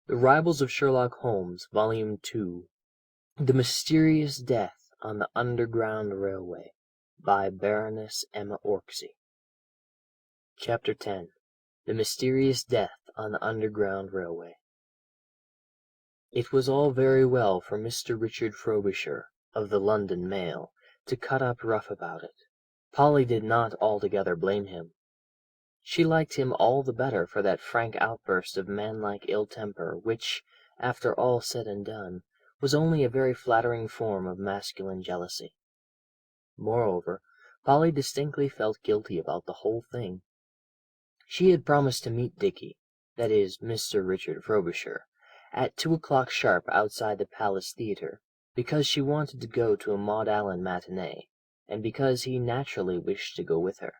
The Rivals of Sherlock Holmes, Volume 2. The Mysterious Death on the Underground Railway, by Baroness Emma Orczy. Chapter 10. The Mysterious Death on the Underground Railway. It was all very well for Mr. Richard Frobisher, of the London Mail, to cut up rough about it. Polly did not altogether blame him. She liked him all the better for that frank outburst of manlike ill-temper which, after all said and done, was only a very flattering form of masculine jealousy. Moreover, Polly distinctly felt guilty about the whole thing. She had promised to meet Dickie, that is, Mr. Richard Frobisher, at 2 o'clock sharp outside the Palace Theatre, because she wanted to go to a Maud Allan matinée, and because he naturally wished to go with her.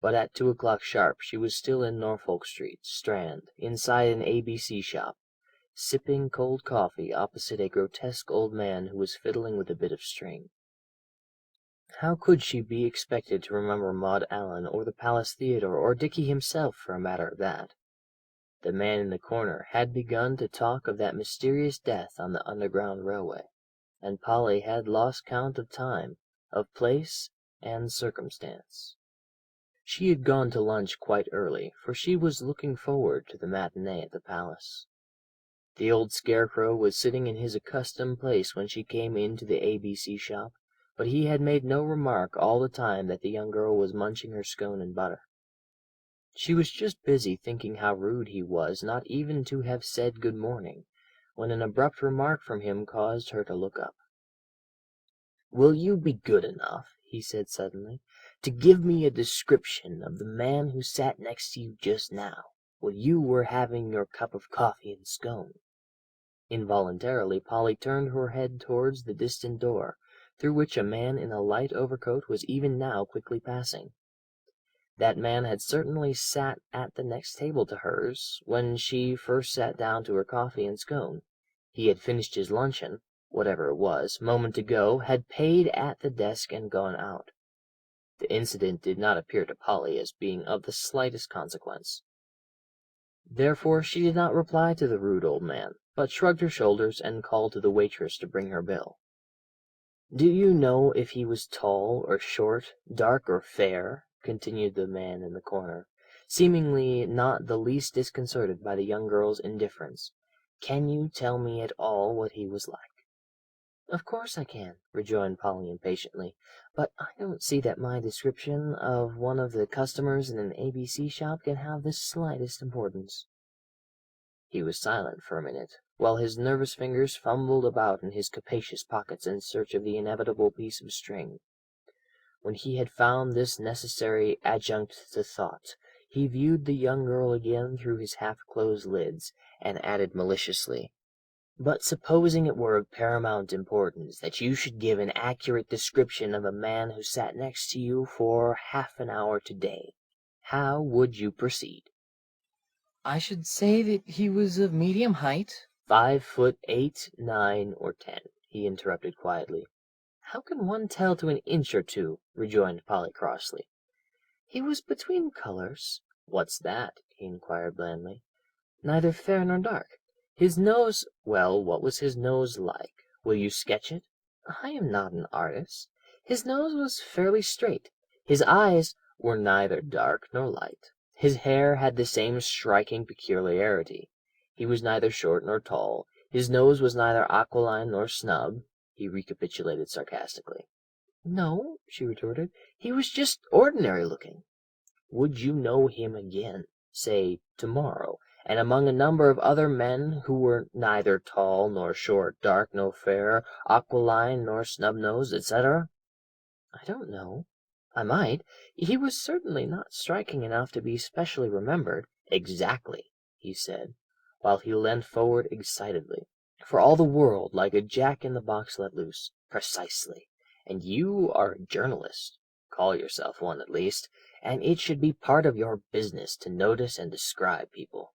But at 2 o'clock sharp she was still in Norfolk Street, Strand, inside an ABC shop, sipping cold coffee opposite a grotesque old man who was fiddling with a bit of string. How could she be expected to remember Maud Allan or the Palace Theatre or Dickie himself, for a matter of that? The man in the corner had begun to talk of that mysterious death on the Underground Railway, and Polly had lost count of time, of place, and circumstance. She had gone to lunch quite early, for she was looking forward to the matinée at the Palace. The old scarecrow was sitting in his accustomed place when she came into the ABC shop, but he had made no remark all the time that the young girl was munching her scone and butter. She was just busy thinking how rude he was not even to have said good morning, when an abrupt remark from him caused her to look up. "Will you be good enough," he said suddenly, "to give me a description of the man who sat next to you just now, while you were having your cup of coffee and scone?" Involuntarily Polly turned her head towards the distant door, through which a man in a light overcoat was even now quickly passing. That man had certainly sat at the next table to hers, when she first sat down to her coffee and scone. He had finished his luncheon, whatever it was, moment ago, had paid at the desk and gone out. The incident did not appear to Polly as being of the slightest consequence. Therefore she did not reply to the rude old man, but shrugged her shoulders and called to the waitress to bring her bill. "Do you know if he was tall or short, dark or fair?" continued the man in the corner, seemingly not the least disconcerted by the young girl's indifference. "Can you tell me at all what he was like?" "Of course I can," rejoined Polly impatiently, "but I don't see that my description of one of the customers in an ABC shop can have the slightest importance." He was silent for a minute, while his nervous fingers fumbled about in his capacious pockets in search of the inevitable piece of string. When he had found this necessary adjunct to thought, he viewed the young girl again through his half-closed lids, and added maliciously, "But supposing it were of paramount importance that you should give an accurate description of a man who sat next to you for half an hour to-day, how would you proceed?" "I should say that he was of medium height." 5 foot 8, 9, or 10, he interrupted quietly. "How can one tell to an inch or two?" rejoined Polly crossly. "He was between colours." "What's that?" he inquired blandly. "Neither fair nor dark. His nose—" "Well, what was his nose like? Will you sketch it?" "I am not an artist. His nose was fairly straight. His eyes—" "Were neither dark nor light. His hair had the same striking peculiarity. He was neither short nor tall. His nose was neither aquiline nor snub," he recapitulated sarcastically. "No," she retorted, "he was just ordinary looking." "Would you know him again, say, to-morrow, and among a number of other men who were neither tall nor short, dark nor fair, aquiline nor snub-nosed, etc.?" "I don't know. I might. He was certainly not striking enough to be specially remembered." "Exactly," he said, while he leant forward excitedly, for all the world like a jack-in-the-box let loose. "Precisely. And you are a journalist. Call yourself one, at least, and it should be part of your business to notice and describe people.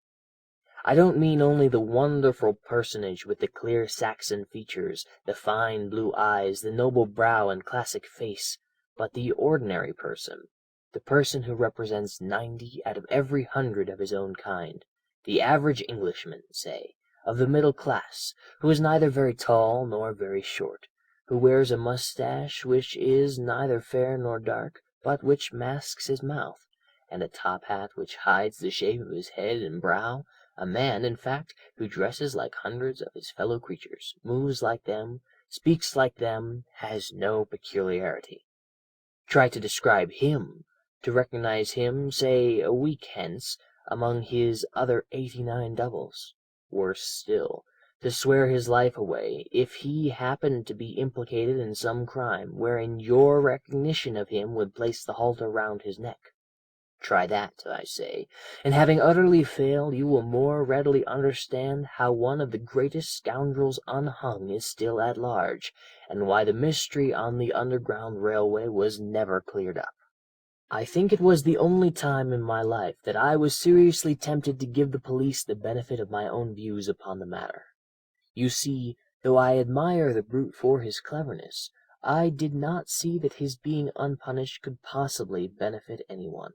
I don't mean only the wonderful personage with the clear Saxon features, the fine blue eyes, the noble brow and classic face, but the ordinary person, the person who represents 90 out of every 100 of his own kind, the average Englishman, say, of the middle class, who is neither very tall nor very short, who wears a moustache which is neither fair nor dark, but which masks his mouth, and a top hat which hides the shape of his head and brow, a man, in fact, who dresses like hundreds of his fellow creatures, moves like them, speaks like them, has no peculiarity. Try to describe him, to recognize him, say, a week hence, among his other 89 doubles. Worse still, to swear his life away, if he happened to be implicated in some crime wherein your recognition of him would place the halter round his neck. Try that, I say, and having utterly failed, you will more readily understand how one of the greatest scoundrels unhung is still at large, and why the mystery on the Underground Railway was never cleared up. I think it was the only time in my life that I was seriously tempted to give the police the benefit of my own views upon the matter. You see, though I admire the brute for his cleverness, I did not see that his being unpunished could possibly benefit anyone.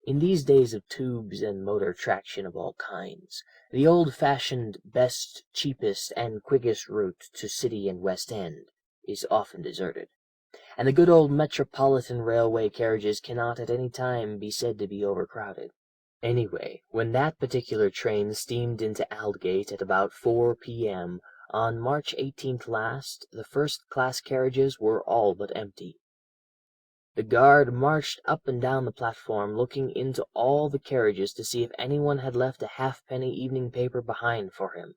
In these days of tubes and motor traction of all kinds, the old-fashioned best, cheapest, and quickest route to City and West End is often deserted, and the good old metropolitan railway carriages cannot at any time be said to be overcrowded. Anyway, when that particular train steamed into Aldgate at about 4 p.m. on March 18th last, the first-class carriages were all but empty. The guard marched up and down the platform, looking into all the carriages to see if anyone had left a halfpenny evening paper behind for him,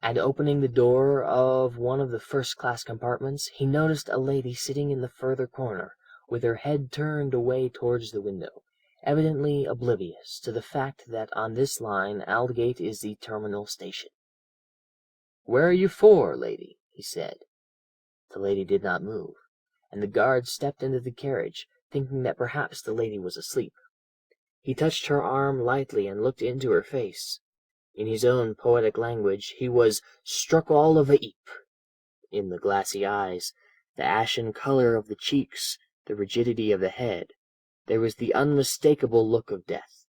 and opening the door of one of the first-class compartments, he noticed a lady sitting in the further corner, with her head turned away towards the window, evidently oblivious to the fact that on this line Aldgate is the terminal station. "Where are you for, lady?" he said. The lady did not move, and the guard stepped into the carriage, thinking that perhaps the lady was asleep. He touched her arm lightly and looked into her face. In his own poetic language, he was "struck all of a heap." In the glassy eyes, the ashen colour of the cheeks, the rigidity of the head, there was the unmistakable look of death.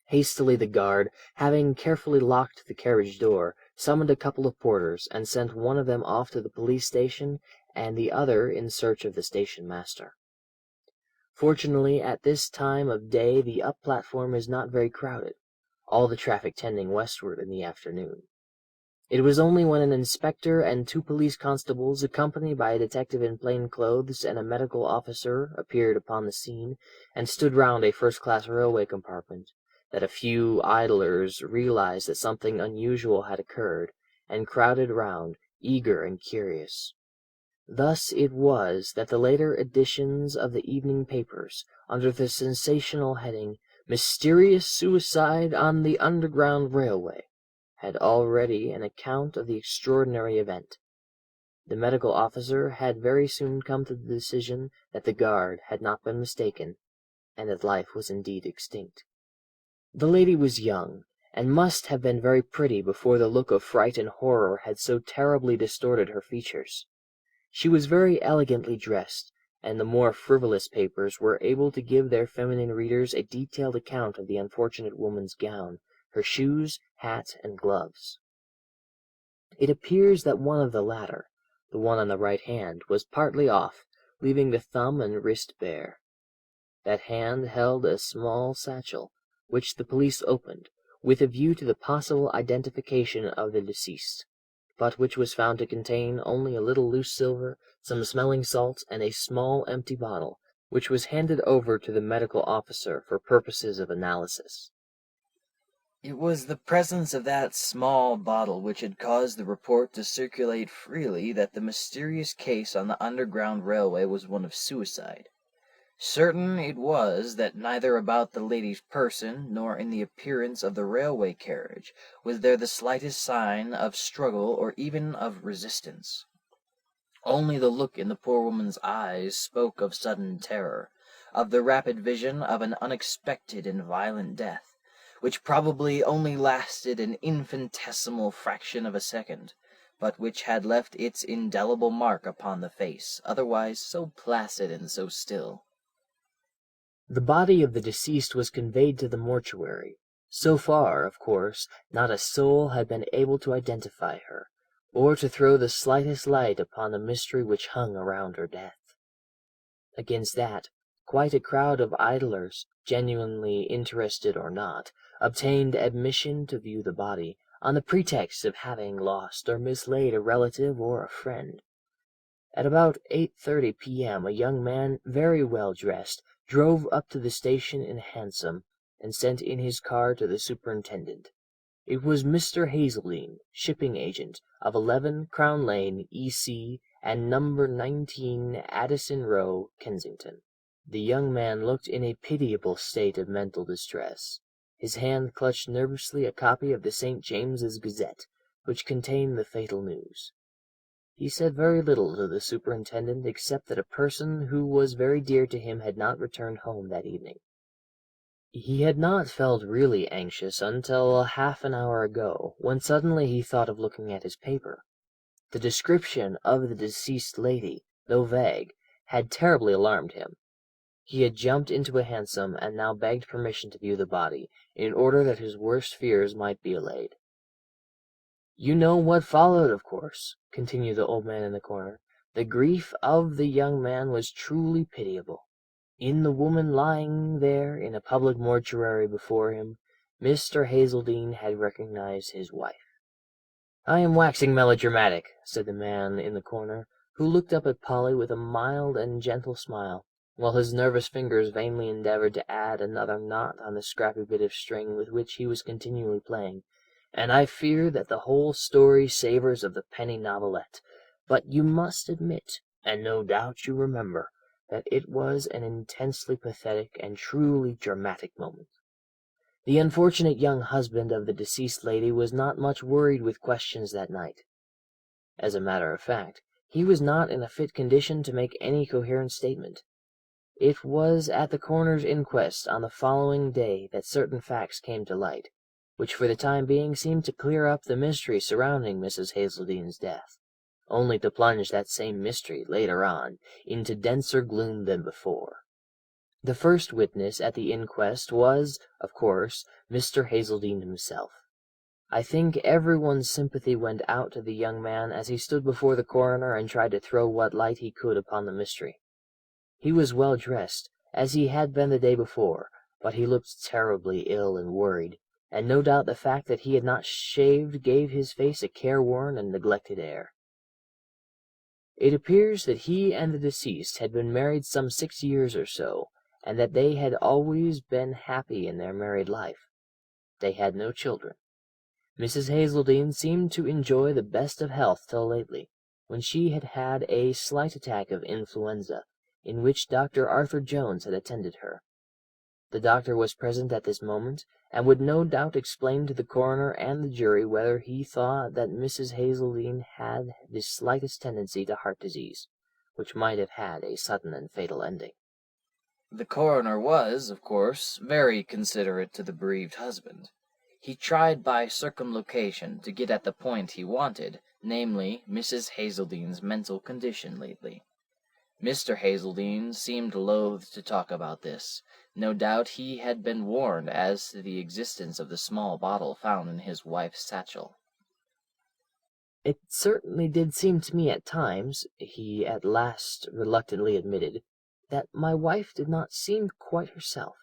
Hastily the guard, having carefully locked the carriage door, summoned a couple of porters, and sent one of them off to the police station and the other in search of the station master. Fortunately, at this time of day the up platform is not very crowded, all the traffic tending westward in the afternoon. It was only when an inspector and 2 police constables, accompanied by a detective in plain clothes and a medical officer, appeared upon the scene, and stood round a first-class railway compartment, that a few idlers realized that something unusual had occurred, and crowded round, eager and curious. Thus it was that the later editions of the evening papers, under the sensational heading, "Mysterious Suicide on the Underground Railway," had already an account of the extraordinary event. The medical officer had very soon come to the decision that the guard had not been mistaken, and that life was indeed extinct. The lady was young, and must have been very pretty before the look of fright and horror had so terribly distorted her features. She was very elegantly dressed, and the more frivolous papers were able to give their feminine readers a detailed account of the unfortunate woman's gown, her shoes, hat, and gloves. It appears that one of the latter, the one on the right hand, was partly off, leaving the thumb and wrist bare. That hand held a small satchel, which the police opened, with a view to the possible identification of the deceased, but which was found to contain only a little loose silver, some smelling salts, and a small empty bottle, which was handed over to the medical officer for purposes of analysis. It was the presence of that small bottle which had caused the report to circulate freely that the mysterious case on the Underground Railway was one of suicide. Certain it was that neither about the lady's person nor in the appearance of the railway carriage was there the slightest sign of struggle or even of resistance. Only the look in the poor woman's eyes spoke of sudden terror, of the rapid vision of an unexpected and violent death, which probably only lasted an infinitesimal fraction of a second, but which had left its indelible mark upon the face, otherwise so placid and so still. The body of the deceased was conveyed to the mortuary, So far, of course, not a soul had been able to identify her, or to throw the slightest light upon the mystery which hung around her death. Against that, quite a crowd of idlers, genuinely interested or not, obtained admission to view the body, on the pretext of having lost or mislaid a relative or a friend. At about 8:30 p.m. a young man, very well dressed, drove up to the station in a hansom, and sent in his card to the superintendent. It was Mr. Hazeldene, shipping agent, of 11 Crown Lane, E.C., and number 19 Addison Row, Kensington. The young man looked in a pitiable state of mental distress. His hand clutched nervously a copy of the St. James's Gazette, which contained the fatal news. He said very little to the superintendent except that a person who was very dear to him had not returned home that evening. He had not felt really anxious until half an hour ago, when suddenly he thought of looking at his paper. The description of the deceased lady, though vague, had terribly alarmed him. He had jumped into a hansom, and now begged permission to view the body, in order that his worst fears might be allayed. "You know what followed, of course," continued the old man in the corner. "The grief of the young man was truly pitiable. In the woman lying there in a public mortuary before him, Mr. Hazeldene had recognized his wife." "I am waxing melodramatic," said the man in the corner, who looked up at Polly with a mild and gentle smile, while his nervous fingers vainly endeavoured to add another knot on the scrappy bit of string with which he was continually playing, "and I fear that the whole story savours of the penny novelette, but you must admit, and no doubt you remember, that it was an intensely pathetic and truly dramatic moment. The unfortunate young husband of the deceased lady was not much worried with questions that night. As a matter of fact, he was not in a fit condition to make any coherent statement. It was at the coroner's inquest on the following day that certain facts came to light, which for the time being seemed to clear up the mystery surrounding Mrs. Hazeldene's death, only to plunge that same mystery, later on, into denser gloom than before. The first witness at the inquest was, of course, Mr. Hazeldene himself. I think everyone's sympathy went out to the young man as he stood before the coroner and tried to throw what light he could upon the mystery. He was well dressed, as he had been the day before, but he looked terribly ill and worried, and no doubt the fact that he had not shaved gave his face a careworn and neglected air. It appears that he and the deceased had been married some 6 years or so, and that they had always been happy in their married life. They had no children. Mrs. Hazeldene seemed to enjoy the best of health till lately, when she had had a slight attack of influenza, in which Dr. Arthur Jones had attended her. The doctor was present at this moment, and would no doubt explain to the coroner and the jury whether he thought that Mrs. Hazeldene had the slightest tendency to heart disease, which might have had a sudden and fatal ending. The coroner was, of course, very considerate to the bereaved husband. He tried by circumlocution to get at the point he wanted, namely, Mrs. Hazeldene's mental condition lately. Mr. Hazeldene seemed loath to talk about this. No doubt he had been warned as to the existence of the small bottle found in his wife's satchel. "It certainly did seem to me at times," he at last reluctantly admitted, "that my wife did not seem quite herself.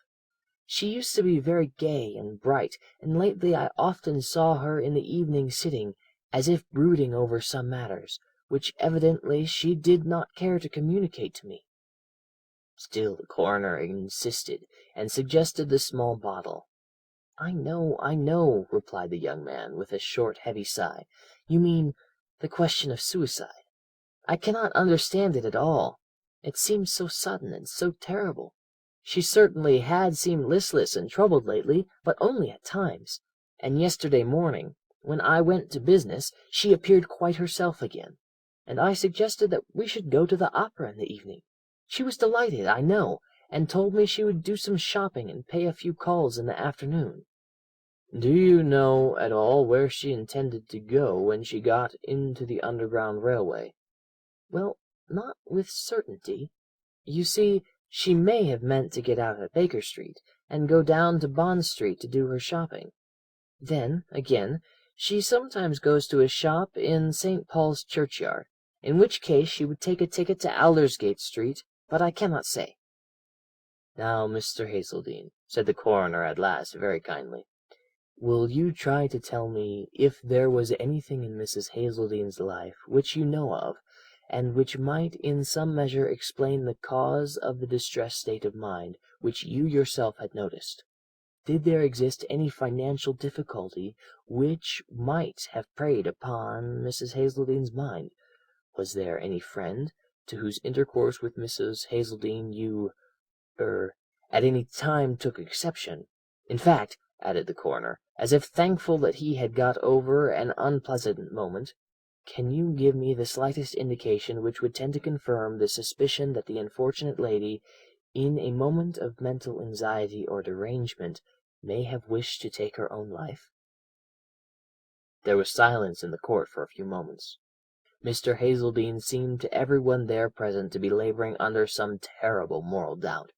She used to be very gay and bright, and lately I often saw her in the evening sitting, as if brooding over some matters, which evidently she did not care to communicate to me." Still the coroner insisted, and suggested the small bottle. I know," replied the young man, with a short, heavy sigh. "You mean the question of suicide. I cannot understand it at all. It seems so sudden and so terrible. She certainly had seemed listless and troubled lately, but only at times, and yesterday morning, when I went to business, she appeared quite herself again, and I suggested that we should go to the opera in the evening. She was delighted, I know, and told me she would do some shopping and pay a few calls in the afternoon." "Do you know at all where she intended to go when she got into the Underground Railway?" "Well, not with certainty. You see, she may have meant to get out at Baker Street, and go down to Bond Street to do her shopping. Then, again, she sometimes goes to a shop in St. Paul's Churchyard, in which case she would take a ticket to Aldersgate Street, but I cannot say." "Now, Mr. Hazeldene," said the coroner at last, very kindly, "will you try to tell me if there was anything in Mrs. Hazeldene's life which you know of, and which might in some measure explain the cause of the distressed state of mind which you yourself had noticed? Did there exist any financial difficulty which might have preyed upon Mrs. Hazeldene's mind? Was there any friend to whose intercourse with Mrs. Hazeldene you at any time took exception? In fact," added the coroner, as if thankful that he had got over an unpleasant moment, "can you give me the slightest indication which would tend to confirm the suspicion that the unfortunate lady, in a moment of mental anxiety or derangement, may have wished to take her own life?" There was silence in the court for a few moments. Mr. Hazeldene seemed to everyone there present to be labouring under some terrible moral doubt.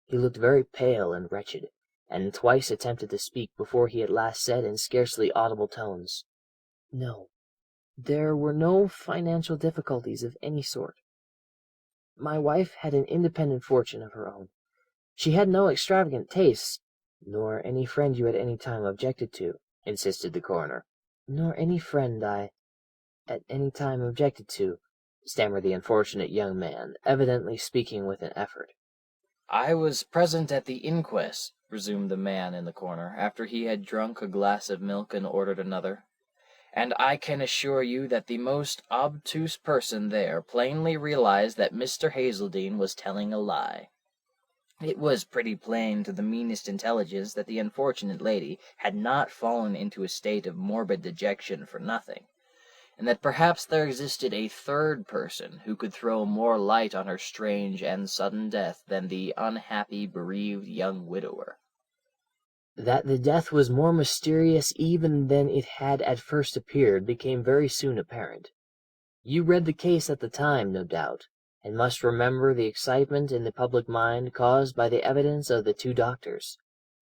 He looked very pale and wretched, and twice attempted to speak before he at last said in scarcely audible tones, "No, there were no financial difficulties of any sort. My wife had an independent fortune of her own. She had no extravagant tastes." "Nor any friend you at any time objected to?" insisted the coroner. "Nor any friend I at any time objected to," stammered the unfortunate young man, evidently speaking with an effort. "I was present at the inquest," resumed the man in the corner, after he had drunk a glass of milk and ordered another, "and I can assure you that the most obtuse person there plainly realized that Mr. Hazeldene was telling a lie. It was pretty plain to the meanest intelligence that the unfortunate lady had not fallen into a state of morbid dejection for nothing, and that perhaps there existed a third person who could throw more light on her strange and sudden death than the unhappy bereaved young widower." That the death was more mysterious even than it had at first appeared became very soon apparent. You read the case at the time, no doubt, and must remember the excitement in the public mind caused by the evidence of the two doctors,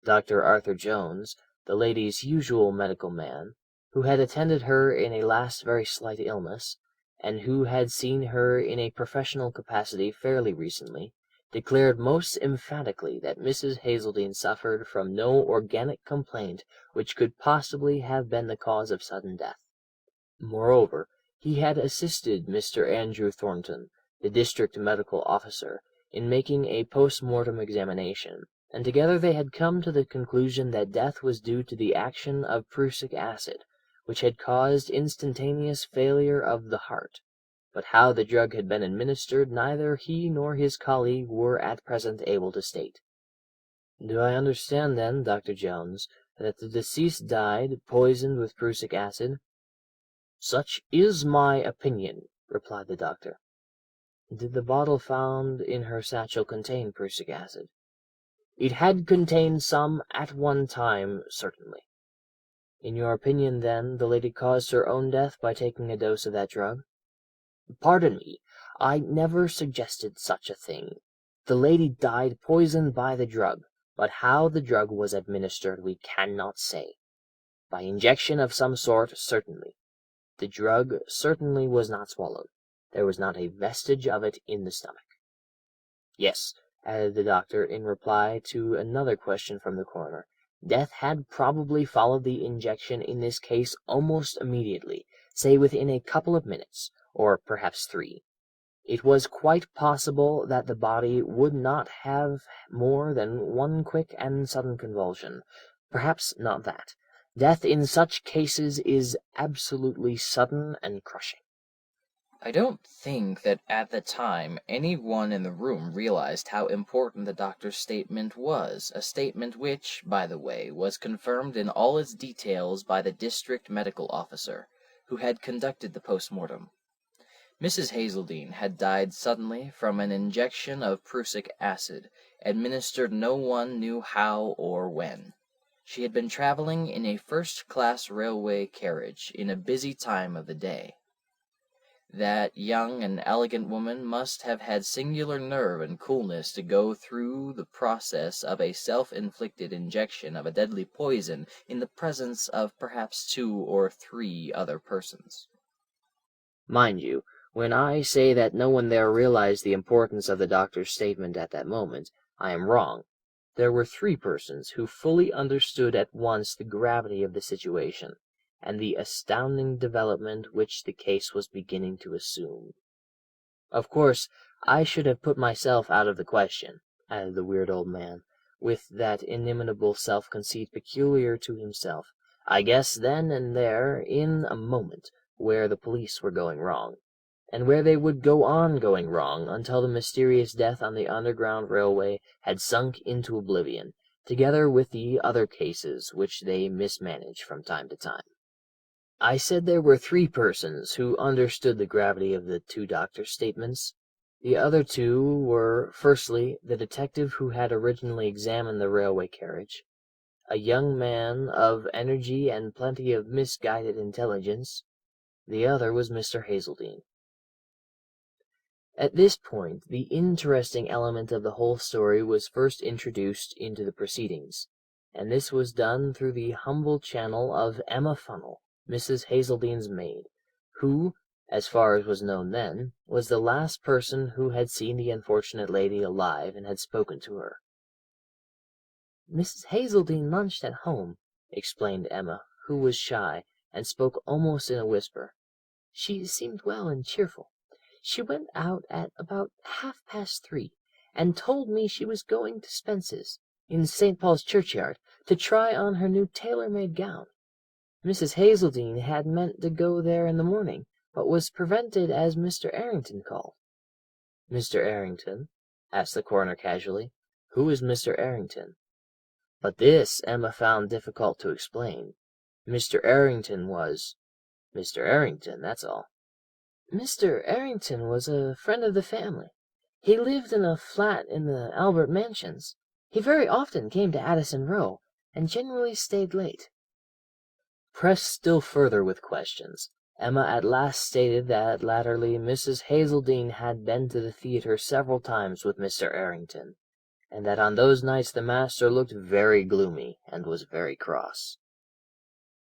Dr. Arthur Jones, the lady's usual medical man, who had attended her in a last very slight illness, and who had seen her in a professional capacity fairly recently, declared most emphatically that Mrs. Hazeldene suffered from no organic complaint which could possibly have been the cause of sudden death. Moreover, he had assisted Mr. Andrew Thornton, the district medical officer, in making a post-mortem examination, and together they had come to the conclusion that death was due to the action of prussic acid, which had caused instantaneous failure of the heart. But how the drug had been administered neither he nor his colleague were at present able to state. "Do I understand, then, Dr. Jones, that the deceased died poisoned with prussic acid?" "Such is my opinion," replied the doctor. "Did the bottle found in her satchel contain prussic acid?" "It had contained some at one time, certainly." "In your opinion, then, the lady caused her own death by taking a dose of that drug?" "Pardon me, I never suggested such a thing. The lady died poisoned by the drug, but how the drug was administered we cannot say. By injection of some sort, certainly. The drug certainly was not swallowed. There was not a vestige of it in the stomach. Yes," added the doctor in reply to another question from the coroner, "death had probably followed the injection in this case almost immediately, say within a couple of minutes, or perhaps 3. It was quite possible that the body would not have more than one quick and sudden convulsion. Perhaps not that. Death in such cases is absolutely sudden and crushing." I don't think that at the time any one in the room realized how important the doctor's statement was, a statement which, by the way, was confirmed in all its details by the district medical officer, who had conducted the post-mortem. Mrs. Hazeldene had died suddenly from an injection of prussic acid, administered no one knew how or when. She had been traveling in a first-class railway carriage in a busy time of the day. That young and elegant woman must have had singular nerve and coolness to go through the process of a self-inflicted injection of a deadly poison in the presence of perhaps 2 or 3 other persons. Mind you, when I say that no one there realized the importance of the doctor's statement at that moment, I am wrong. There were 3 persons who fully understood at once the gravity of the situation, and the astounding development which the case was beginning to assume. "Of course, I should have put myself out of the question," added the weird old man, with that inimitable self-conceit peculiar to himself. "I guessed then and there, in a moment, where the police were going wrong, and where they would go on going wrong until the mysterious death on the Underground Railway had sunk into oblivion, together with the other cases which they mismanage from time to time. I said there were 3 persons who understood the gravity of the 2 doctors' statements. The other 2 were, firstly, the detective who had originally examined the railway carriage, a young man of energy and plenty of misguided intelligence. The other was Mr. Hazeldene. At this point the interesting element of the whole story was first introduced into the proceedings, and this was done through the humble channel of Emma Funnel, Mrs. Hazeldene's maid, who, as far as was known then, was the last person who had seen the unfortunate lady alive and had spoken to her. "Mrs. Hazeldene lunched at home," explained Emma, who was shy, and spoke almost in a whisper. "She seemed well and cheerful. She went out at about 3:30, and told me she was going to Spence's, in St. Paul's churchyard, to try on her new tailor-made gown. Mrs. Hazeldene had meant to go there in the morning, but was prevented as Mr. Errington called." "Mr. Errington?" asked the coroner casually. "Who is Mr. Errington?" But this Emma found difficult to explain. Mr. Errington was Mr. Errington, that's all. "Mr. Errington was a friend of the family. He lived in a flat in the Albert Mansions. He very often came to Addison Row, and generally stayed late." Pressed still further with questions, Emma at last stated that latterly Mrs. Hazeldene had been to the theatre several times with Mr. Errington, and that on those nights the master looked very gloomy and was very cross.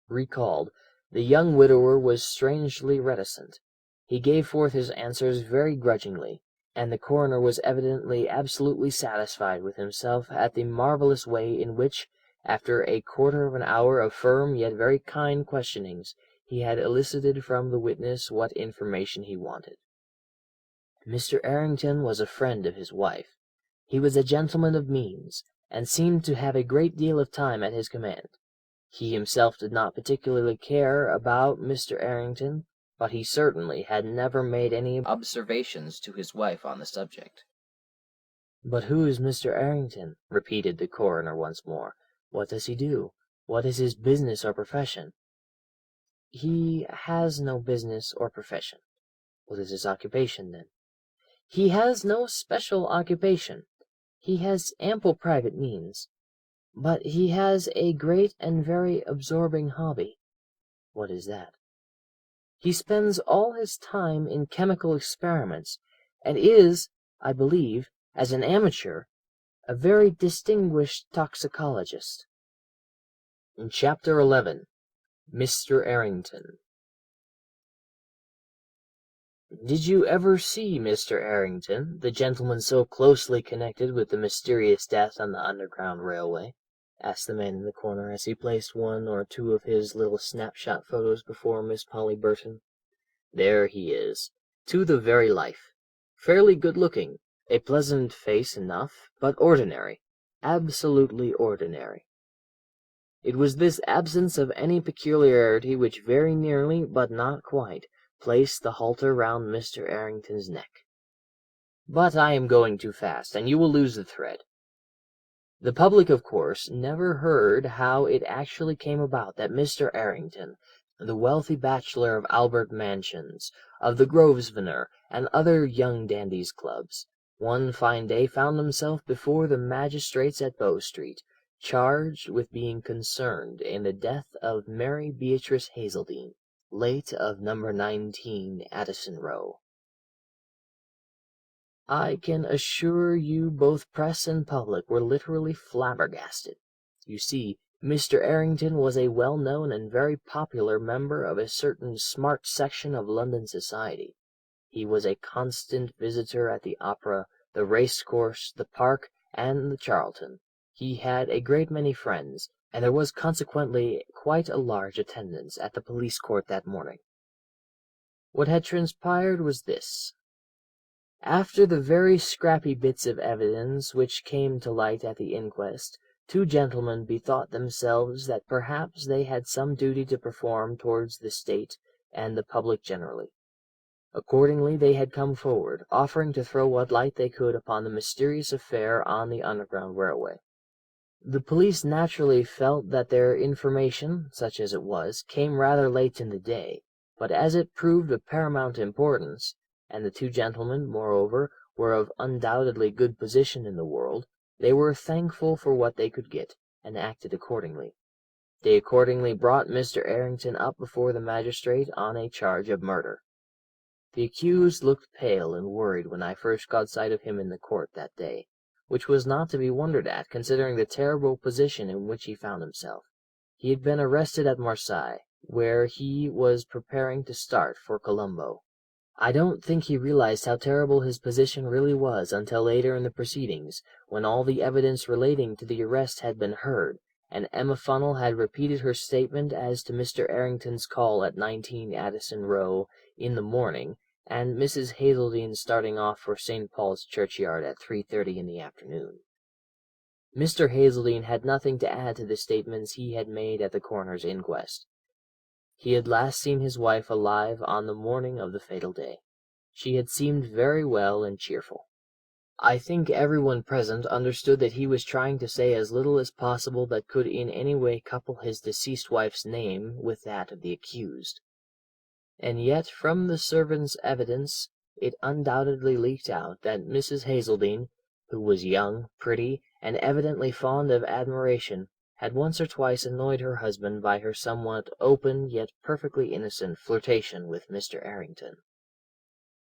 Recalled, the young widower was strangely reticent. He gave forth his answers very grudgingly, and the coroner was evidently absolutely satisfied with himself at the marvellous way in which, after a quarter of an hour of firm yet very kind questionings, he had elicited from the witness what information he wanted. Mr. Errington was a friend of his wife. He was a gentleman of means, and seemed to have a great deal of time at his command. He himself did not particularly care about Mr. Errington, but he certainly had never made any observations to his wife on the subject. "But who is Mr. Errington?" repeated the coroner once more. "What does he do? What is his business or profession?" "He has no business or profession." "What is his occupation, then?" "He has no special occupation. He has ample private means. But he has a great and very absorbing hobby." "What is that?" "He spends all his time in chemical experiments, and is, I believe, as an amateur, a very distinguished toxicologist." Chapter 11. Mr. Errington. "Did you ever see Mr. Errington, the gentleman so closely connected with the mysterious death on the Underground Railway?" asked the man in the corner as he placed 1 or 2 of his little snapshot photos before Miss Polly Burton. "There he is, to the very life. Fairly good looking, a pleasant face enough, but ordinary, absolutely ordinary. It was this absence of any peculiarity which very nearly, but not quite, placed the halter round Mr. Errington's neck. But I am going too fast, and you will lose the thread. The public, of course, never heard how it actually came about that Mr. Errington, the wealthy bachelor of Albert Mansions, of the Grosvenor, and other young dandies' clubs, one fine day found himself before the magistrates at Bow Street, charged with being concerned in the death of Mary Beatrice Hazeldene, late of number 19 Addison Row. I can assure you both press and public were literally flabbergasted. You see, Mr. Errington was a well-known and very popular member of a certain smart section of London society. He was a constant visitor at the opera, the racecourse, the park, and the Charlton. He had a great many friends, and there was consequently quite a large attendance at the police court that morning. What had transpired was this. After the very scrappy bits of evidence which came to light at the inquest, two gentlemen bethought themselves that perhaps they had some duty to perform towards the state and the public generally. Accordingly they had come forward, offering to throw what light they could upon the mysterious affair on the Underground Railway. The police naturally felt that their information, such as it was, came rather late in the day, but as it proved of paramount importance, and the two gentlemen, moreover, were of undoubtedly good position in the world, they were thankful for what they could get, and acted accordingly. They accordingly brought Mr. Errington up before the magistrate on a charge of murder. The accused looked pale and worried when I first caught sight of him in the court that day, which was not to be wondered at, considering the terrible position in which he found himself. He had been arrested at Marseilles, where he was preparing to start for Colombo. I don't think he realized how terrible his position really was until later in the proceedings, when all the evidence relating to the arrest had been heard, and Emma Funnell had repeated her statement as to Mr. Errington's call at 19 Addison Row in the morning, and Mrs. Hazeldene starting off for St. Paul's Churchyard at 3:30 in the afternoon. Mr. Hazeldene had nothing to add to the statements he had made at the coroner's inquest. He had last seen his wife alive on the morning of the fatal day. She had seemed very well and cheerful. I think everyone present understood that he was trying to say as little as possible that could in any way couple his deceased wife's name with that of the accused. And yet from the servant's evidence it undoubtedly leaked out that Mrs. Hazeldene, who was young, pretty, and evidently fond of admiration, had once or twice annoyed her husband by her somewhat open yet perfectly innocent flirtation with Mr. Errington.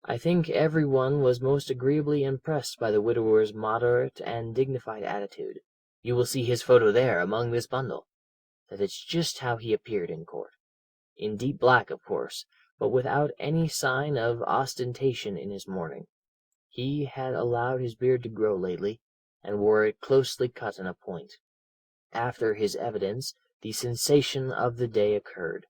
I think every one was most agreeably impressed by the widower's moderate and dignified attitude. You will see his photo there, among this bundle. That is just how he appeared in court. In deep black, of course, but without any sign of ostentation in his mourning. He had allowed his beard to grow lately, and wore it closely cut in a point. After his evidence, the sensation of the day occurred.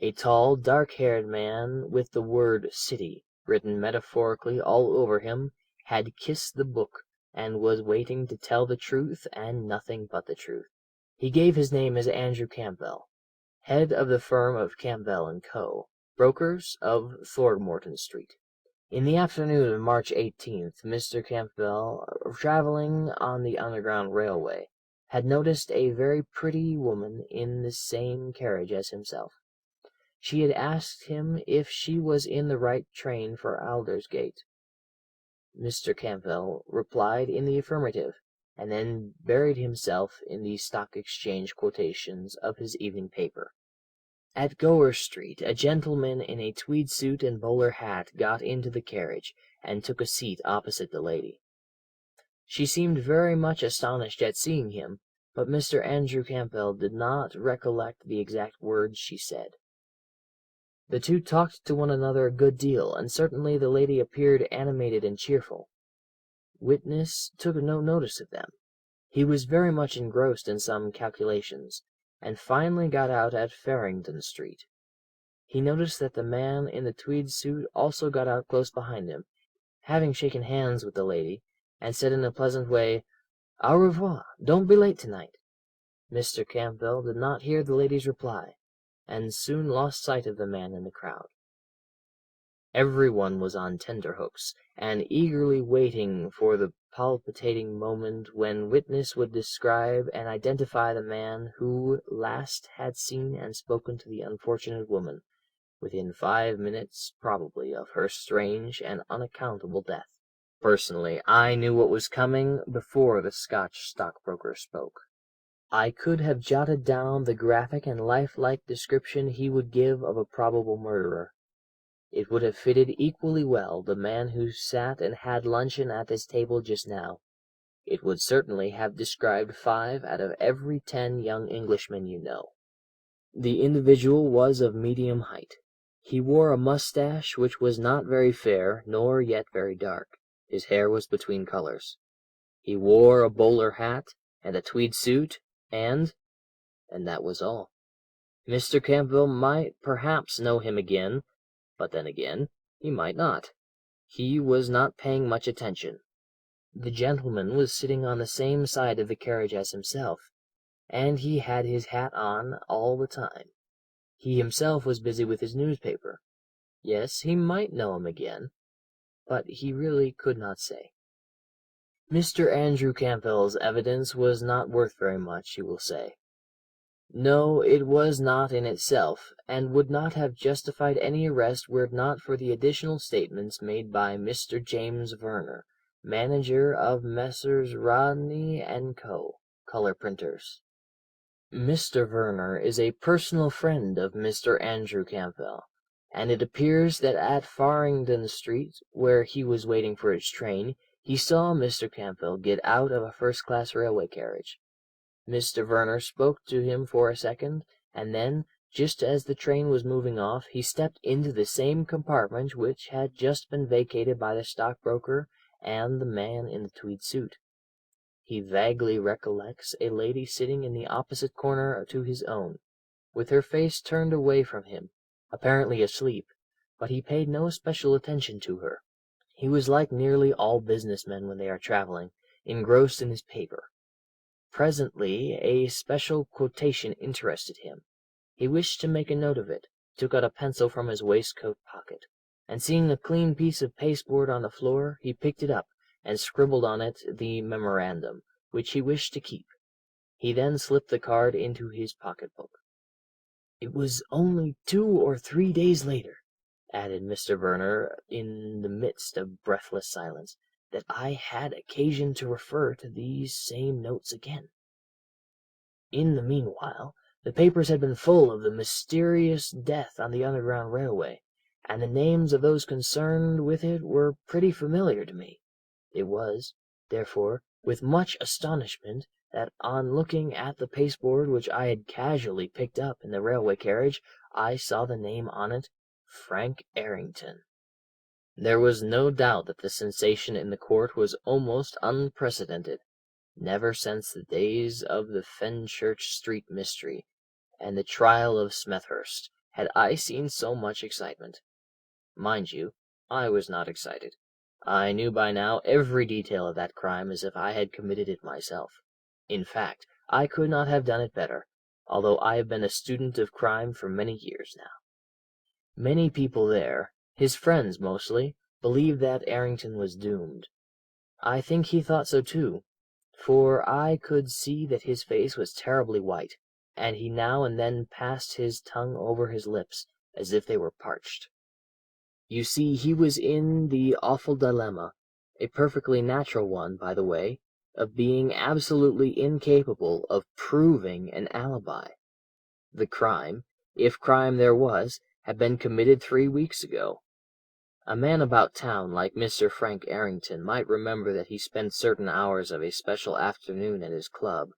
A tall, dark-haired man, with the word City written metaphorically all over him, had kissed the book, and was waiting to tell the truth and nothing but the truth. He gave his name as Andrew Campbell, head of the firm of Campbell and Co., brokers of Throgmorton Street. In the afternoon of March 18th, Mr. Campbell, travelling on the Underground Railway, had noticed a very pretty woman in the same carriage as himself. She had asked him if she was in the right train for Aldersgate. Mr. Campbell replied in the affirmative, and then buried himself in the Stock Exchange quotations of his evening paper. At Gower Street, a gentleman in a tweed suit and bowler hat got into the carriage, and took a seat opposite the lady. She seemed very much astonished at seeing him, but Mr. Andrew Campbell did not recollect the exact words she said. The two talked to one another a good deal, and certainly the lady appeared animated and cheerful. Witness took no notice of them. He was very much engrossed in some calculations, and finally got out at Farringdon Street. He noticed that the man in the tweed suit also got out close behind him, having shaken hands with the lady, and said in a pleasant way, "Au revoir, don't be late tonight." Mr. Campbell did not hear the lady's reply, and soon lost sight of the man in the crowd. Every one was on tenterhooks, and eagerly waiting for the palpitating moment when witness would describe and identify the man who last had seen and spoken to the unfortunate woman, within 5 minutes probably of her strange and unaccountable death. Personally, I knew what was coming before the Scotch stockbroker spoke. I could have jotted down the graphic and lifelike description he would give of a probable murderer. It would have fitted equally well the man who sat and had luncheon at this table just now. It would certainly have described 5 out of every 10 young Englishmen you know. The individual was of medium height. He wore a moustache which was not very fair nor yet very dark. His hair was between colours. He wore a bowler hat and a tweed suit, and that was all. Mr. Campbell might perhaps know him again, but then again, he might not. He was not paying much attention. The gentleman was sitting on the same side of the carriage as himself, and he had his hat on all the time. He himself was busy with his newspaper. Yes, he might know him again, but he really could not say. Mr. Andrew Campbell's evidence was not worth very much, you will say. No, it was not in itself, and would not have justified any arrest were it not for the additional statements made by Mr. James Verner, manager of Messrs. Rodney and Co., colour printers. Mr. Verner is a personal friend of Mr. Andrew Campbell, and it appears that at Farringdon Street, where he was waiting for his train, he saw Mr. Campbell get out of a first-class railway carriage. Mr. Verner spoke to him for a second, and then, just as the train was moving off, he stepped into the same compartment which had just been vacated by the stockbroker and the man in the tweed suit. He vaguely recollects a lady sitting in the opposite corner to his own, with her face turned away from him, apparently asleep, but he paid no special attention to her. He was like nearly all business men when they are travelling, engrossed in his paper. Presently a special quotation interested him. He wished to make a note of it, took out a pencil from his waistcoat pocket, and seeing a clean piece of pasteboard on the floor, he picked it up and scribbled on it the memorandum, which he wished to keep. He then slipped the card into his pocket-book. "It was only 2 or 3 days later," added Mr. Verner in the midst of breathless silence, "that I had occasion to refer to these same notes again. In the meanwhile, the papers had been full of the mysterious death on the Underground Railway, and the names of those concerned with it were pretty familiar to me. It was, therefore, with much astonishment that on looking at the pasteboard which I had casually picked up in the railway carriage, I saw the name on it, Frank Errington. There was no doubt that the sensation in the court was almost unprecedented. Never since the days of the Fenchurch Street mystery and the trial of Smethurst had I seen so much excitement. Mind you, I was not excited. I knew by now every detail of that crime as if I had committed it myself. In fact, I could not have done it better, although I have been a student of crime for many years now. Many people there, his friends mostly, believed that Errington was doomed. I think he thought so too, for I could see that his face was terribly white, and he now and then passed his tongue over his lips as if they were parched. You see, he was in the awful dilemma, a perfectly natural one, by the way, of being absolutely incapable of proving an alibi. The crime, if crime there was, had been committed 3 weeks ago. A man about town like Mr. Frank Errington might remember that he spent certain hours of a special afternoon at his club,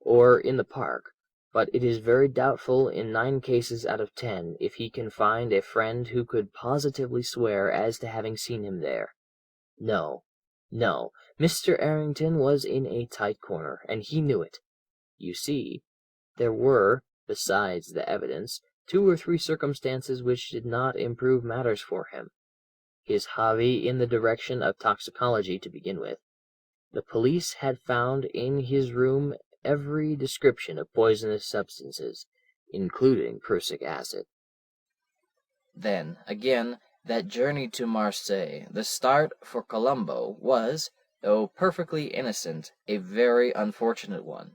or in the park, but it is very doubtful in 9 cases out of 10 if he can find a friend who could positively swear as to having seen him there. No, Mr. Errington was in a tight corner, and he knew it. You see, there were, besides the evidence, 2 or 3 circumstances which did not improve matters for him. His hobby in the direction of toxicology to begin with. The police had found in his room every description of poisonous substances, including prussic acid. Then, again, that journey to Marseilles, the start for Colombo, was, though perfectly innocent, a very unfortunate one.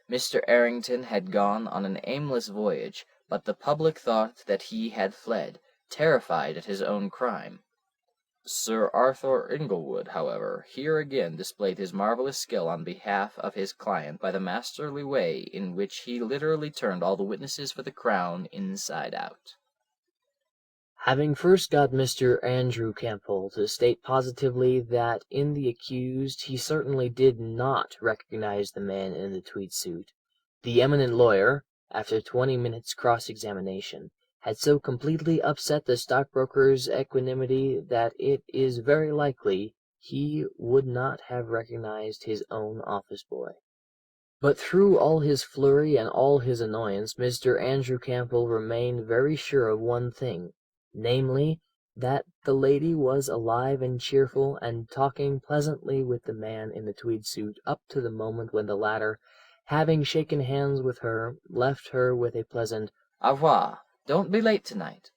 Mr. Errington had gone on an aimless voyage, but the public thought that he had fled, terrified at his own crime. Sir Arthur Inglewood, however, here again displayed his marvelous skill on behalf of his client by the masterly way in which he literally turned all the witnesses for the Crown inside out. Having first got Mr. Andrew Campbell to state positively that in the accused he certainly did not recognize the man in the tweed suit, the eminent lawyer, after 20 minutes' cross-examination, had so completely upset the stockbroker's equanimity that it is very likely he would not have recognized his own office boy. But through all his flurry and all his annoyance, Mr. Andrew Campbell remained very sure of one thing, namely, that the lady was alive and cheerful and talking pleasantly with the man in the tweed suit up to the moment when the latter, having shaken hands with her, left her with a pleasant "Au revoir. Don't be late tonight."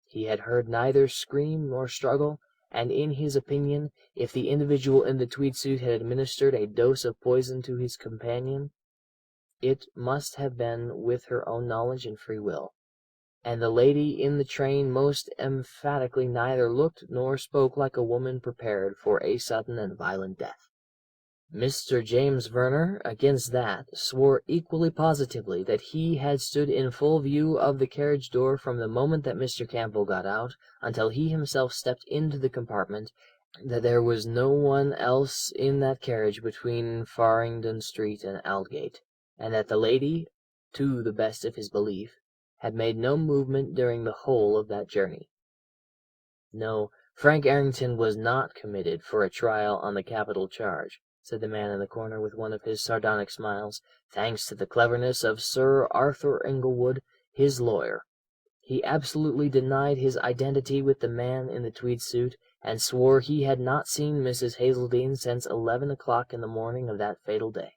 He had heard neither scream nor struggle, and in his opinion, if the individual in the tweed suit had administered a dose of poison to his companion, it must have been with her own knowledge and free will, and the lady in the train most emphatically neither looked nor spoke like a woman prepared for a sudden and violent death. Mr. James Verner, against that, swore equally positively that he had stood in full view of the carriage door from the moment that Mr. Campbell got out until he himself stepped into the compartment, that there was no one else in that carriage between Farringdon Street and Aldgate, and that the lady, to the best of his belief, had made no movement during the whole of that journey. No, Frank Errington was not committed for a trial on the capital charge, said the man in the corner with one of his sardonic smiles, thanks to the cleverness of Sir Arthur Inglewood, his lawyer. He absolutely denied his identity with the man in the tweed suit, and swore he had not seen Mrs. Hazeldene since 11 o'clock in the morning of that fatal day.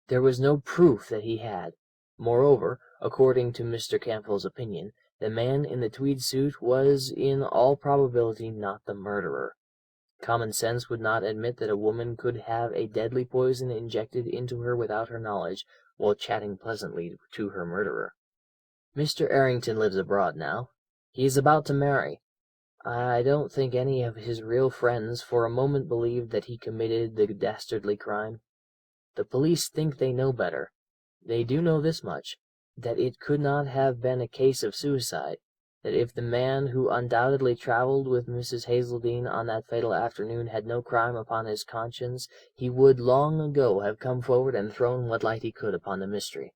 There was no proof that he had. Moreover, according to Mr. Campbell's opinion, the man in the tweed suit was in all probability not the murderer. Common sense would not admit that a woman could have a deadly poison injected into her without her knowledge, while chatting pleasantly to her murderer. Mr. Errington lives abroad now. He is about to marry. I don't think any of his real friends for a moment believed that he committed the dastardly crime. The police think they know better. They do know this much, that it could not have been a case of suicide, that if the man who undoubtedly travelled with Mrs. Hazeldene on that fatal afternoon had no crime upon his conscience, he would long ago have come forward and thrown what light he could upon the mystery.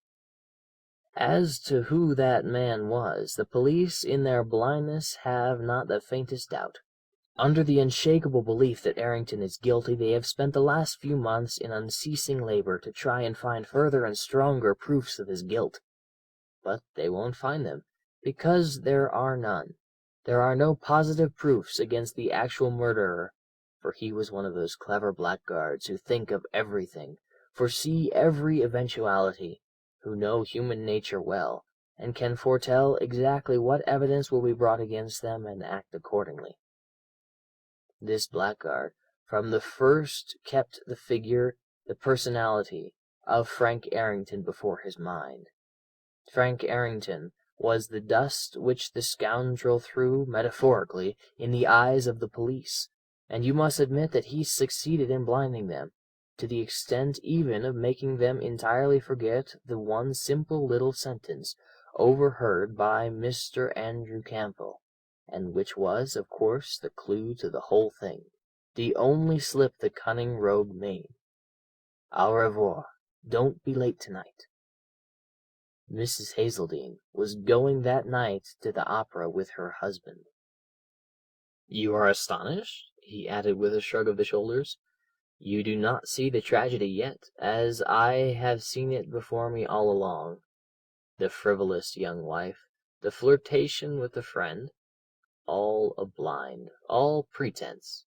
As to who that man was, the police in their blindness have not the faintest doubt. Under the unshakable belief that Errington is guilty, they have spent the last few months in unceasing labour to try and find further and stronger proofs of his guilt. But they won't find them, because there are none. There are no positive proofs against the actual murderer, for he was one of those clever blackguards who think of everything, foresee every eventuality, who know human nature well, and can foretell exactly what evidence will be brought against them and act accordingly. This blackguard from the first kept the figure, the personality, of Frank Errington before his mind. Frank Errington was the dust which the scoundrel threw, metaphorically, in the eyes of the police, and you must admit that he succeeded in blinding them, to the extent even of making them entirely forget the one simple little sentence, overheard by Mr. Andrew Campbell, and which was, of course, the clue to the whole thing, the only slip the cunning rogue made. Au revoir. Don't be late tonight. Mrs. Hazeldene was going that night to the opera with her husband. You are astonished? He added with a shrug of the shoulders. You do not see the tragedy yet, as I have seen it before me all along. The frivolous young wife, the flirtation with a friend, all a blind, all pretense.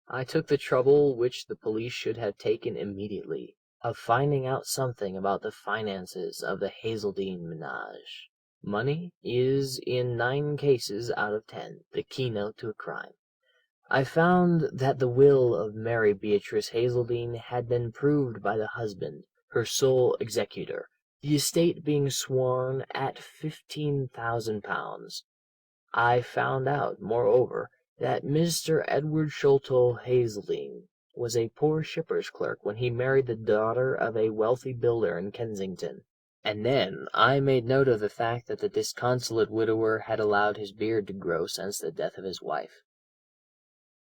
I took the trouble which the police should have taken immediately, of finding out something about the finances of the Hazeldene ménage. Money is in 9 cases out of 10 the keynote to a crime. I found that the will of Mary Beatrice Hazeldene had been proved by the husband, her sole executor, the estate being sworn at £15,000. I found out, moreover, that Mr. Edward Sholto Hazeldene was a poor shipper's clerk when he married the daughter of a wealthy builder in Kensington. And then I made note of the fact that the disconsolate widower had allowed his beard to grow since the death of his wife.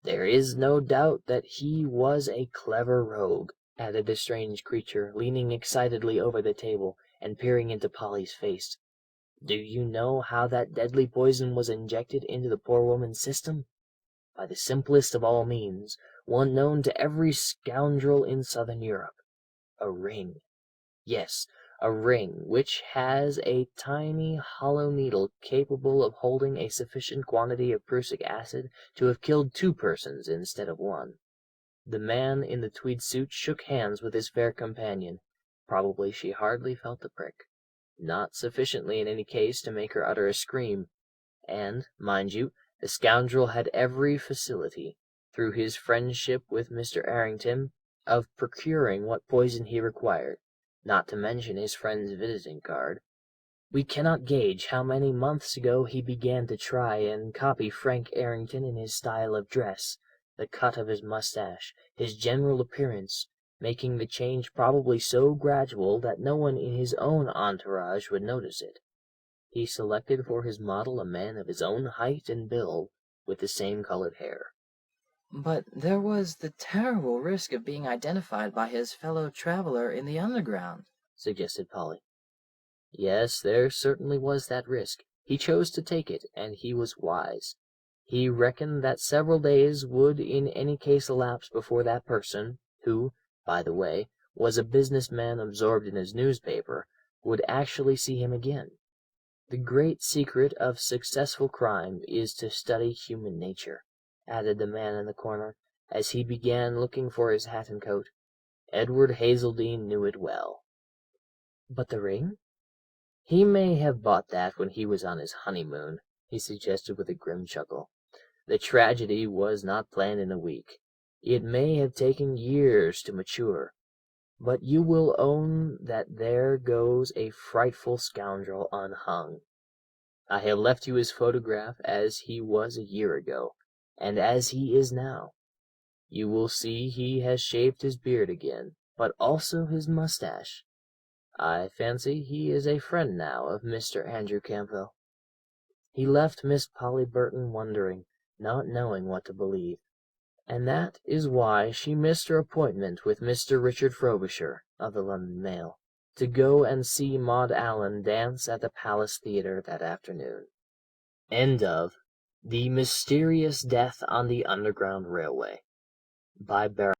There is no doubt that he was a clever rogue," added the strange creature, leaning excitedly over the table and peering into Polly's face. "Do you know how that deadly poison was injected into the poor woman's system? By the simplest of all means, one known to every scoundrel in southern Europe. A ring. Yes, a ring which has a tiny hollow needle capable of holding a sufficient quantity of prussic acid to have killed 2 persons instead of 1. The man in the tweed suit shook hands with his fair companion. Probably she hardly felt the prick. Not sufficiently in any case to make her utter a scream. And, mind you, the scoundrel had every facility, through his friendship with Mr. Errington, of procuring what poison he required, not to mention his friend's visiting card. We cannot gauge how many months ago he began to try and copy Frank Errington in his style of dress, the cut of his moustache, his general appearance, making the change probably so gradual that no one in his own entourage would notice it. He selected for his model a man of his own height and build, with the same colored hair." But there was the terrible risk of being identified by his fellow traveler in the underground, suggested Polly. "Yes, there certainly was that risk. He chose to take it, and he was wise. He reckoned that several days would in any case elapse before that person, who, by the way, was a business man absorbed in his newspaper, would actually see him again. The great secret of successful crime is to study human nature," added the man in the corner, as he began looking for his hat and coat. "Edward Hazeldene knew it well." "But the ring?" "He may have bought that when he was on his honeymoon," he suggested with a grim chuckle. "The tragedy was not planned in a week. It may have taken years to mature. But you will own that there goes a frightful scoundrel unhung. I have left you his photograph as he was a year ago, and as he is now. You will see he has shaved his beard again, but also his moustache. I fancy he is a friend now of Mr. Andrew Campbell." He left Miss Polly Burton wondering, not knowing what to believe. And that is why she missed her appointment with Mr. Richard Frobisher, of the London Mail, to go and see Maud Allan dance at the Palace Theatre that afternoon. End of The Mysterious Death on the Underground Railway by Baroness.